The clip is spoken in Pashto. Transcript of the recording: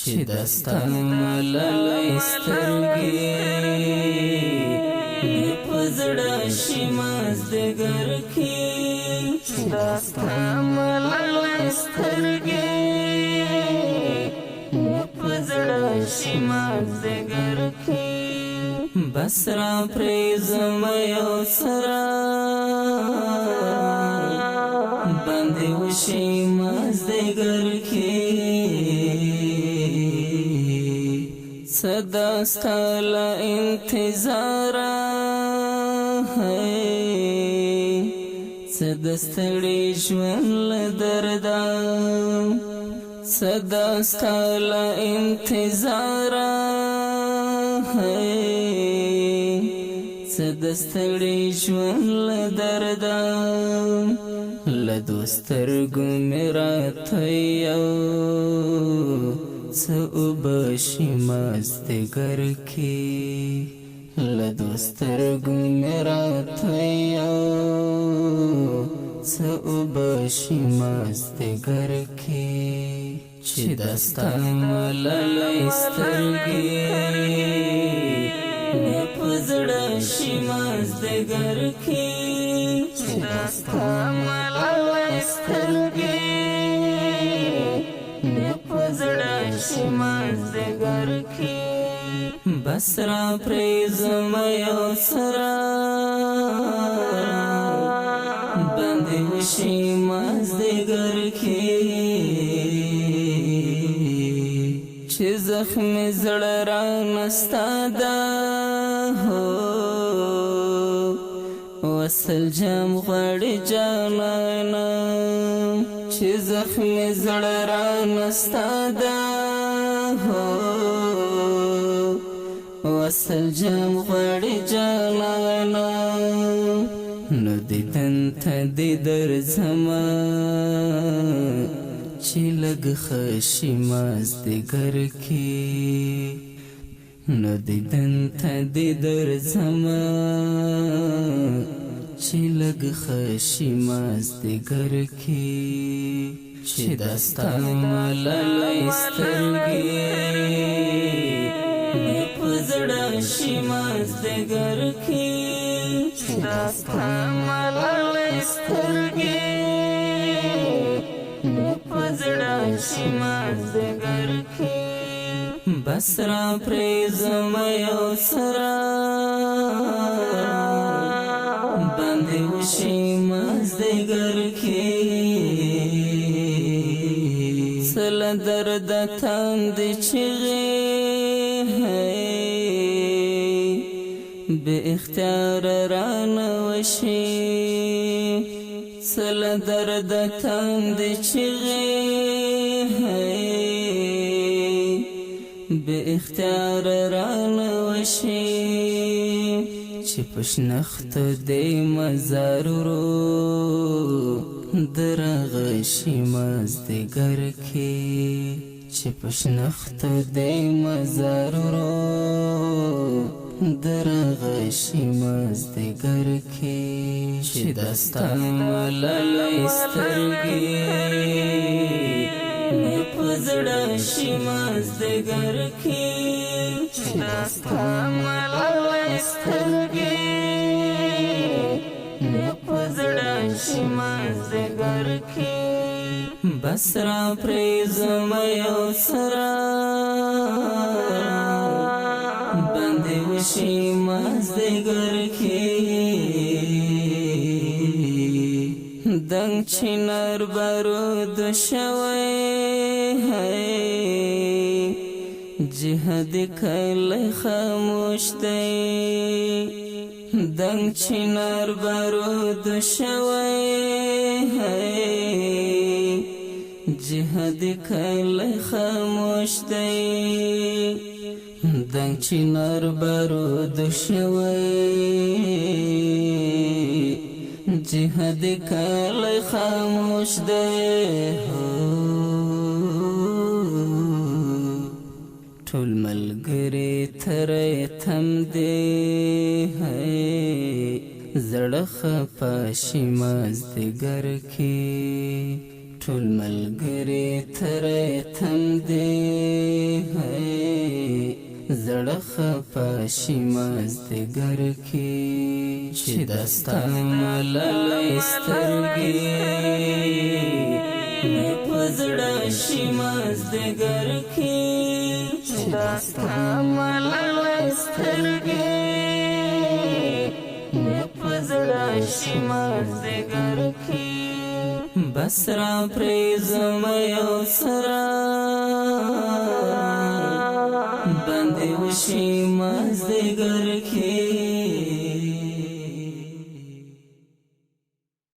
چې دستا ملالۍ سترګې مې په زړه شي مازدیګر کې چې دستا ملالۍ سترګې مې په زړه شي مازدیګر کې بس را پرېږدم یو سره باندې وشي مازدیګر کې صدا ستا له انتظاره څه د ستړي ژوند له درده صدا ستا له انتظاره څه د ستړي ژوند له درده له دوو سترګو مې راته یو څه اوبه شي مازدیګر کې له دوو سترګو مې راته یو څه اوبه شي مازدیګر کې چې دستا ملالۍ سترګې مې په زړه شي مازدیګر کې چې دستا ملالۍ سترګې مې په زړه شي مازدیګر کې بس را پرېږدم یو سره باندې وشي مازدیګر کې چې زخم زړه رانه ستا ده وصل جام غواړي جانانه چې زخم زړه رانه ستا ده وصل جام غواړي جانانه نو دیدن ته دې درځمه چې لږ ښه شي مازدیګر کې نو دیدن ته دې درځمه چې لږ ښه شي مازدیګر کې چې دستا ملالۍ سترګې مې په زړه شي مازدیګر کې چې دستا ملالۍ سترګې مې په زړه شي مازدیګر کې بس را پرېږدم یو سره باندې وشي مازدیګر کې څه له درده تاندې چیغې بې اختیاره رانه وشي څه له درده تاندې چیغې بې اختیاره رانه وشي چې په شنختو دې مزارورو درغه شي مازدیګر کې چې په شنختو دې مزارورو درغه شي مازدیګر کې چې دستا ملالۍ سترګې مې په زړه شي مازدیګر کې چې دستا ملالۍ سترګې مې په زړه شي مازدیګر کې بس را پرېږدم یو سره باندې وشي مازدیګر کې دنګ چنار بارود شوی جهاد کله خاموش دی دنګ چنار بارود شوی جهاد کله خاموش دی دنګ چنار بارود شوی جهاد کله خاموش دی ټول ملګري ترې تم دی زړه خفه شي مازدیګر کې ټول ملګري ترې تم دی زړه خفه شي مازدیګر کې چې دستا ملالۍ سترګې مې په زړه شي مازدیګر کې چې دستا ملالۍ سترګې مې په زړه شي مازدیګر کې بس را پریزم یو سره بندې وشي مازدیګر کې